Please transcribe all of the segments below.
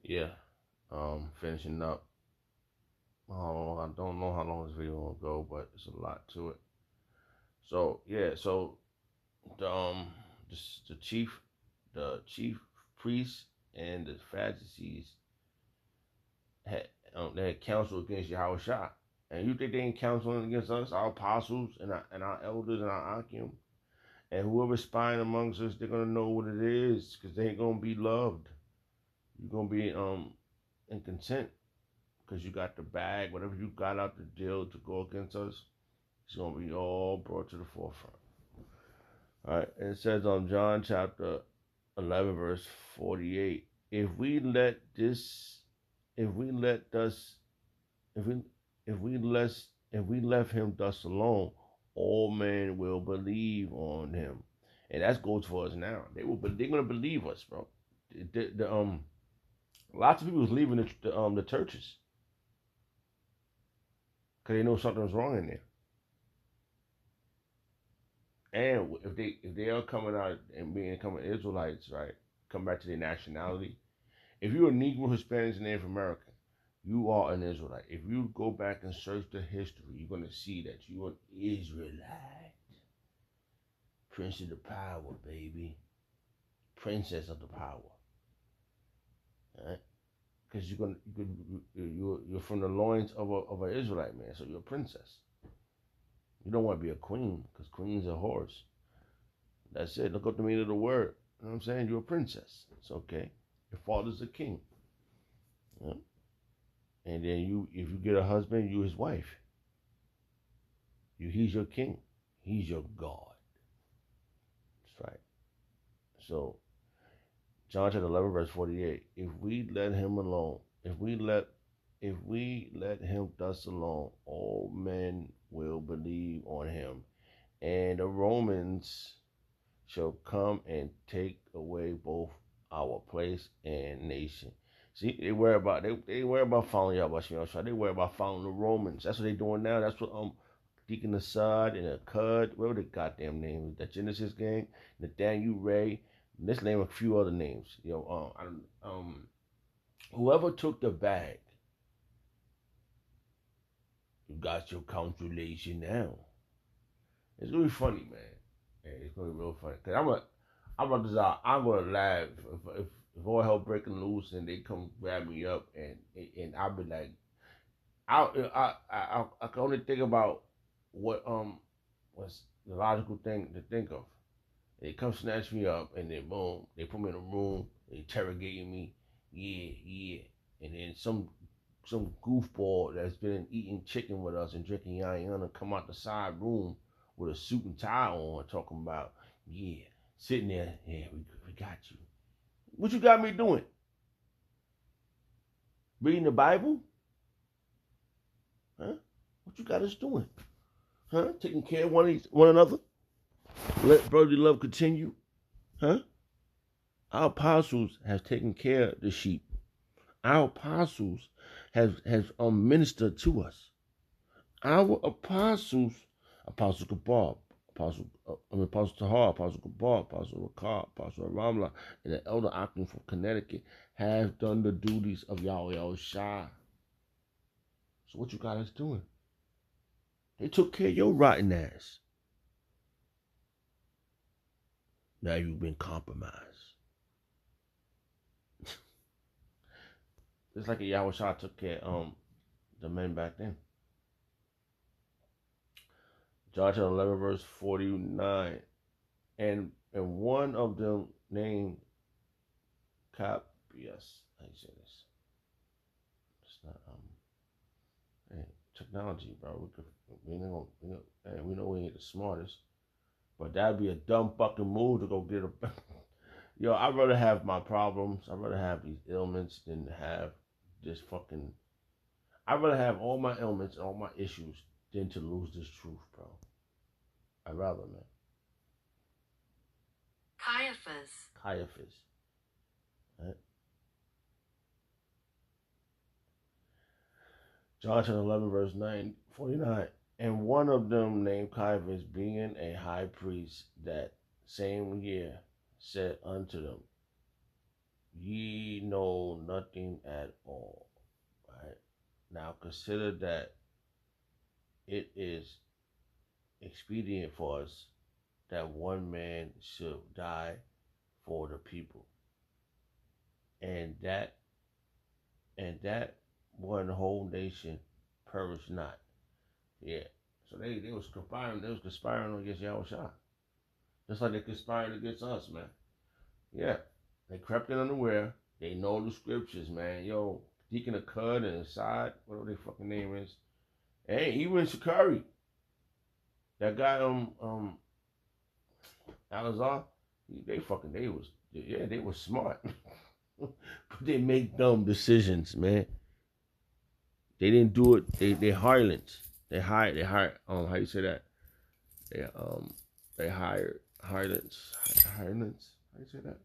Yeah. Finishing up. I don't know how long this video will go, but it's a lot to it. So yeah, so the the chief priests and the Pharisees had they had counseled against Yahawashi. And you think they ain't counseling against us, our apostles and our elders and our Akim? And whoever's spying amongst us, they're gonna know what it is, because they ain't gonna be loved. You're gonna be in content, because you got the bag, whatever you got out the deal to go against us, it's gonna be all brought to the forefront. All right, and it says on John chapter 11, verse 48, if we let this, if we let us, if we, if we left him thus alone, all men will believe on him, and that goes for us now. They're gonna believe us, bro. Lots of people was leaving the churches because they know something was wrong in there. And if they are coming out and becoming Israelites, right, come back to their nationality. If you're a Negro, Hispanic, and Native American, you are an Israelite. If you go back and search the history, you're gonna see that you're an Israelite, prince of the power, baby, princess of the power, right? Because you're from the loins of an Israelite man, so you're a princess. You don't want to be a queen, because queens are whores. That's it. Look up the meaning of the word. You know what I'm saying? You're a princess. It's okay. Your father's a king. Yeah? And then if you get a husband, you his wife. He's your king. He's your God. That's right. So John chapter 11, verse 48. If we let him alone, if we let him thus alone, all men will believe on him, and the Romans shall come and take away both our place and nation. See, they worry about following Yahawashi. They worry about following the Romans. That's what they doing now. That's what Deacon Assad and Cud, whatever the goddamn name is, that Genesis gang, Nathaniel Ray. Let's name a few other names. Whoever took the bag, you got your consolation now. It's gonna be funny, man. Yeah, it's gonna be real funny. Cause I'm gonna laugh if all hell breaking loose and they come grab me up and I'll be like, I can only think about what what's the logical thing to think of. They come snatch me up and then boom, they put me in a room, they interrogating me, yeah, and then some goofball that's been eating chicken with us and drinking yana come out the side room with a suit and tie on, talking about, yeah, sitting there, yeah, we got you. What you got me doing? Reading the Bible? Huh? What you got us doing? Huh? Taking care of one another? Let brotherly love continue? Huh? Our apostles have taken care of the sheep. Our apostles have ministered to us. Our apostles, Apostle Kabal, Apostle Tahar, Apostle Kabal, Apostle Rakar, Apostle Ramla, and the Elder Akim from Connecticut have done the duties of Yahawashi. So what you got us doing? They took care of your rotten ass. Now you've been compromised. It's like a Yahawashi took care of the men back then. John 11, verse 49. And one of them named Yes, how you say this? It's not hey, technology, bro. We know we ain't the smartest, but that'd be a dumb fucking move to go get a. Yo, I'd rather have my problems. I'd rather have these ailments than have this fucking. I'd rather have all my ailments and all my issues than to lose this truth, bro. I'd rather, man. Caiaphas. Right? John 11, verse 49. And one of them named Caiaphas, being a high priest that same year, said unto them, ye know nothing at all. Right? Now consider that it is expedient for us that one man should die for the people, and that one whole nation perish not. Yeah. So they was conspiring against Yahawashi. Just like they conspired against us, man. Yeah. They crept in unaware. They know the scriptures, man. Yo, Deacon of Cud and Assad, whatever their fucking name is. Hey, even Shakari. That guy Alazar, they was smart. But they make dumb decisions, man. They didn't do it. They hirelings. They hired how you say that? They they hired hirelings. Hirelings. How you say that?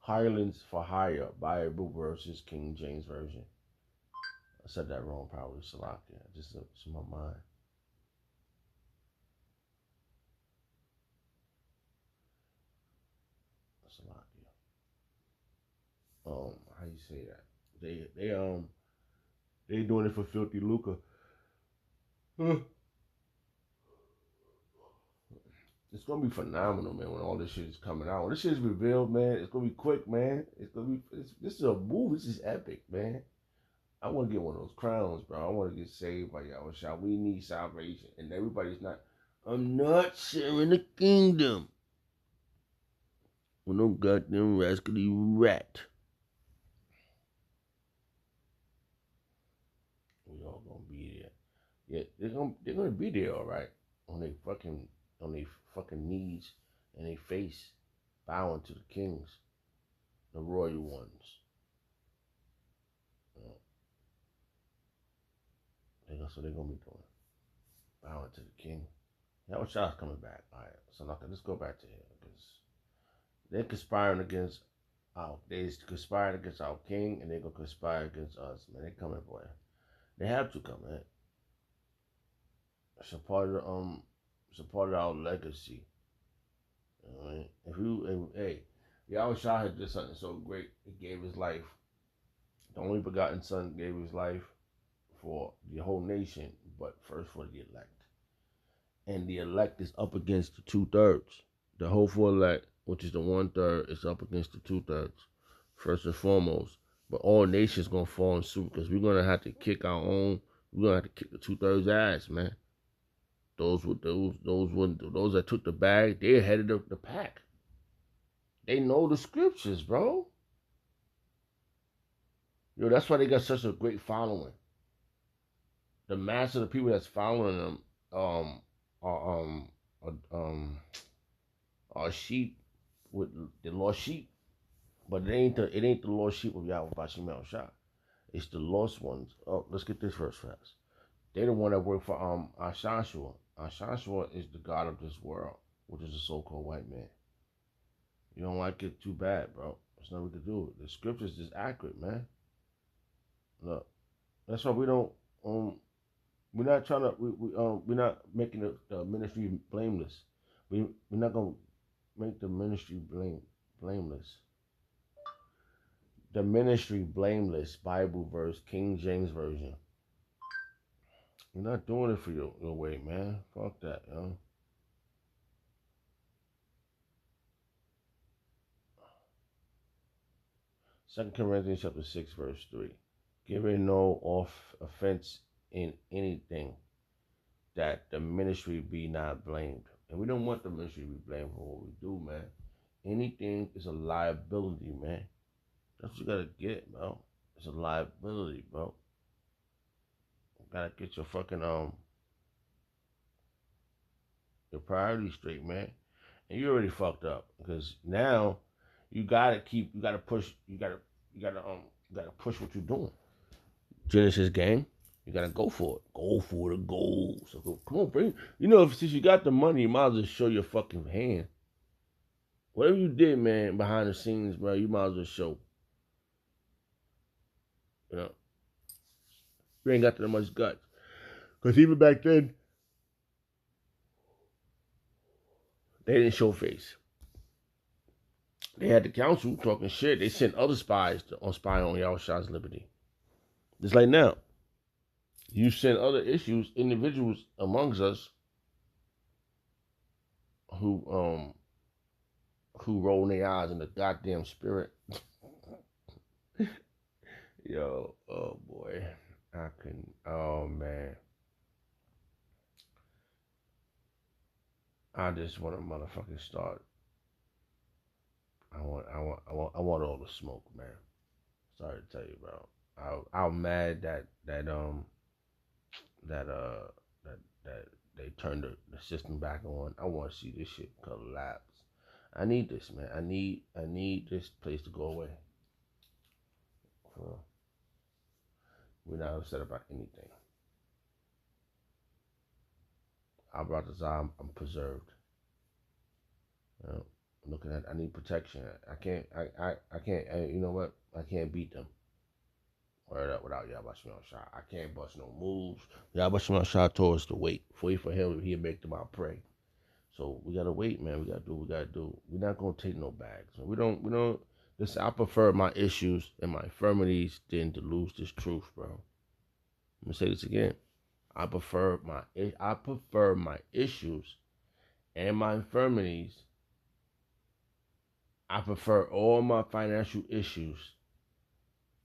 Hirelings for hire. Bible versus King James Version. I said that wrong, probably Salakia. Just it's in my mind. Salakia. How you say that? They doing it for filthy lucre. It's gonna be phenomenal, man. When all this shit is coming out, when this shit is revealed, man, it's gonna be quick, man. This is a movie. This is epic, man. I want to get one of those crowns, bro. I want to get saved by Yahawashi. We need salvation, and everybody's not. I'm not sharing the kingdom with no goddamn rascally rat. We all gonna be there. Yeah, they're gonna be there, all right. On they fucking knees and they face, bowing to the kings, the royal ones. You know, that's what they're gonna be doing, bowing to the king. Yahushua's coming back. All right, so now let's go back to here because they're conspiring against our king, and they're gonna conspire against us, man. They coming, boy. They have to come, man. It's a part of our legacy. You know what I mean? Hey, Yahweh had did something so great. He gave his life. The only begotten Son gave his life for the whole nation, but first for the elect. And the elect is up against the 2/3. The hopeful elect, which is the 1/3, is up against the 2/3. First and foremost. But all nations gonna fall in suit because we're gonna have to kick our own. We're gonna have to kick the 2/3 ass, man. Those that took the bag, they're headed of the pack. They know the scriptures, bro. Yo, that's why they got such a great following. The mass of the people that's following them are are sheep with the lost sheep. But it ain't the lost sheep of Yahweh Bashim El Shah. It's the lost ones. Oh, let's get this verse fast. They're the one that work for Ashashua. Ashashua is the god of this world, which is a so-called white man. You don't like it, too bad, bro. There's nothing we can do. The scriptures is accurate, man. Look, that's why we don't we're not trying to we're not making the ministry blameless. We're not gonna make the ministry blameless. The ministry blameless. Bible verse, King James Version. We're not doing it for your way, man. Fuck that, yo. 2 Corinthians chapter 6, verse 3. Giving no offense in anything, that the ministry be not blamed. And we don't want the ministry to be blamed for what we do, man. Anything is a liability, man. That's what you gotta get, bro. It's a liability, bro. You gotta get your fucking your priorities straight, man. And you already fucked up because now you gotta push, you gotta push what you're doing. Genesis gang, you gotta go for it. Go for the goal. So come on, bring. Since you got the money, you might as well show your fucking hand. Whatever you did, man, behind the scenes, bro, you might as well show. You know, you ain't got that much guts. Cause even back then, They didn't show face. They had the council talking shit. They sent other spies on spy on Yahawash's liberty. Just like now, you send other issues, individuals amongst us who roll their eyes in the goddamn spirit. Yo, oh boy, I couldn't. Oh man, I just want to motherfucking start. I want all the smoke, man. Sorry to tell you, bro. I'm mad that that that they turned the system back on. I want to see this shit collapse. I need this, man. I need this place to go away. We're not upset about anything. I'm about to say I'm preserved. You know, I'm looking at. I need protection. I can't. I can't. You know what? I can't beat them. Word up without Yahawashi shot. I can't bust no moves. Yahawashi shot told us to wait. Wait for him. He'll make them our prey. So we gotta wait, man. We gotta do what we gotta do. We're not gonna take no bags. We don't. Listen, I prefer my issues and my infirmities than to lose this truth, bro. Let me say this again. I prefer my issues and my infirmities. I prefer all my financial issues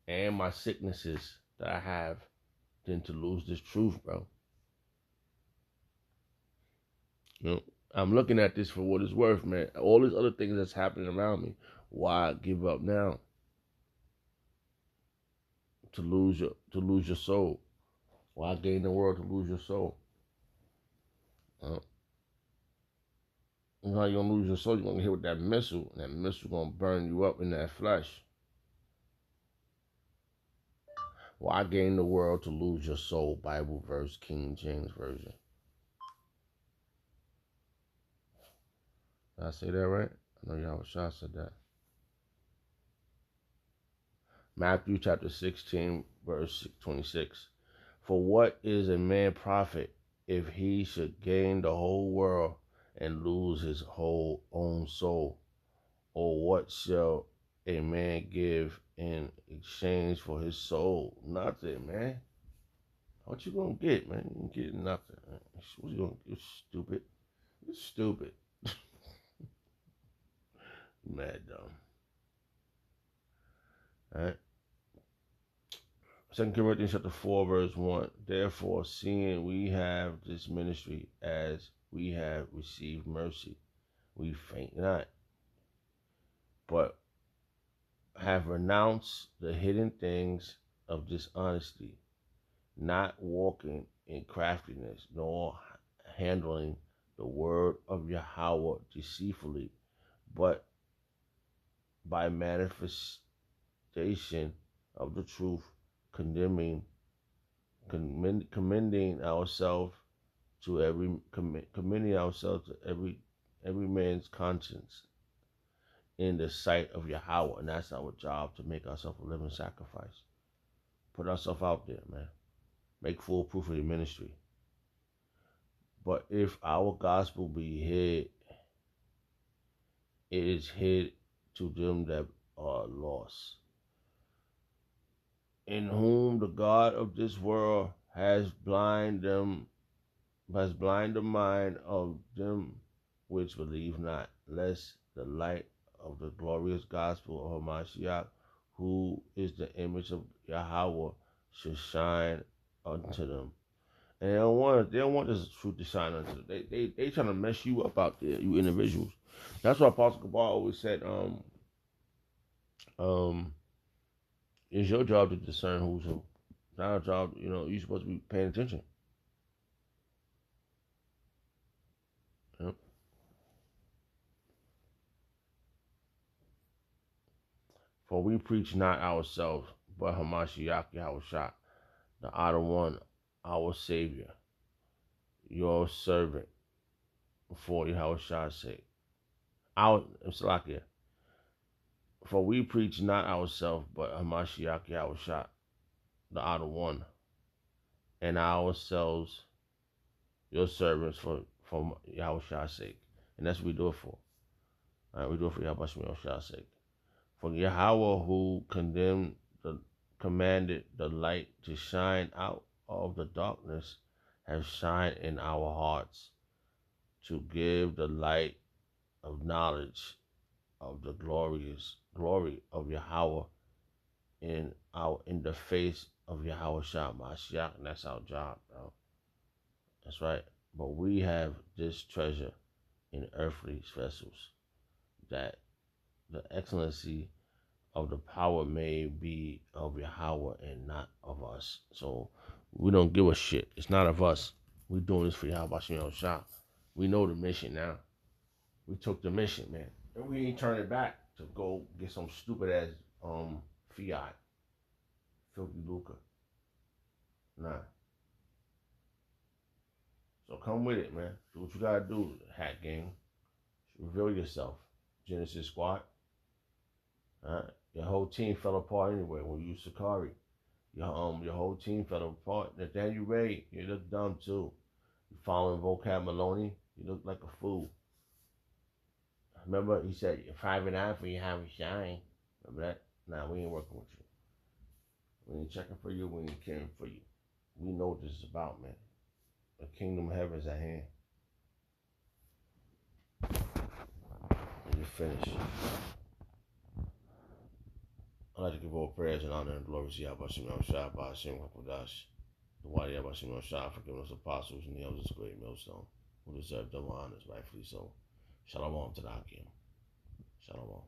and my sicknesses that I have than to lose this truth, bro. You know, I'm looking at this for what it's worth, man. All these other things that's happening around me. Why give up now? To lose your soul. Why gain the world to lose your soul? You know how you're gonna lose your soul? You're gonna hit with that missile, and that missile gonna burn you up in that flesh. Why gain the world to lose your soul? Bible verse, King James Version. Did I say that right? I know Yahawashi said that. Matthew chapter 16, verse 26. For what is a man profit if he should gain the whole world and lose his whole own soul? Or what shall a man give in exchange for his soul? Nothing, man. What you gonna get, man? You ain't getting nothing. Man. What you gonna get? Stupid. You're stupid. Mad dumb. Alright. 2 Corinthians chapter 4, verse 1. Therefore, seeing we have this ministry as we have received mercy, we faint not, but have renounced the hidden things of dishonesty, not walking in craftiness, nor handling the word of Yahawah deceitfully, but by manifestation of the truth, commending ourselves to every man's conscience in the sight of Yahawah, and that's our job, to make ourselves a living sacrifice. Put ourselves out there, man. Make full proof of the ministry. But if our gospel be hid, it is hid to them that are lost, in whom the God of this world has blinded the mind of them which believe not, lest the light of the glorious gospel of Hamashiach, who is the image of Yahawah, should shine unto them. And they don't want this truth to shine unto them. They trying to mess you up out there, you individuals. That's why Apostle Kabar always said, it's your job to discern who's who. It's not our job, you're supposed to be paying attention. Yep. For we preach not ourselves, but Hamashiach Yahawashi, the outer one, our Savior, your servant, for Yahawashi's sake. For we preach not ourselves, but Hamashiach Yahawashi, the outer one, and ourselves, your servants, for Yahawashi's sake. And that's what we do it for. All right, we do it for Yahawashi sake. For Yahawah who commanded the light to shine out of the darkness has shined in our hearts to give the light of knowledge of the glorious glory of Yahawah in the face of Yahawashi Mashiach, and that's our job, bro. That's right. But we have this treasure in earthly vessels, that the excellency of the power may be of Yahawah and not of us. So we don't give a shit. It's not of us. We're doing this for Yahawashi. We know the mission now. We took the mission, man. And we ain't turning back to go get some stupid ass fiat. Filthy lucre. Nah. So come with it, man. Do what you gotta do, Hat Gang. Reveal yourself. Genesis Squad. Your whole team fell apart anyway when you Sakari. Your whole team fell apart. Nathaniel Ray, you look dumb too. You following Vocab Maloney, you look like a fool. Remember he said you're 5 and 9 for you have a shine. Remember that? Nah, we ain't working with you. We ain't checking for you, we ain't caring for you. We know what this is about, man. The kingdom of heaven is at hand. And you're finished. I'd like to give all prayers and honor and glory to Yahawashi Shah, by Hashem Hakodash, the Wadi Yahawashi Shah, for giving us apostles and the elders of great millstone, who deserve double honors, rightfully so. Shalom to the Hakim. Shalom.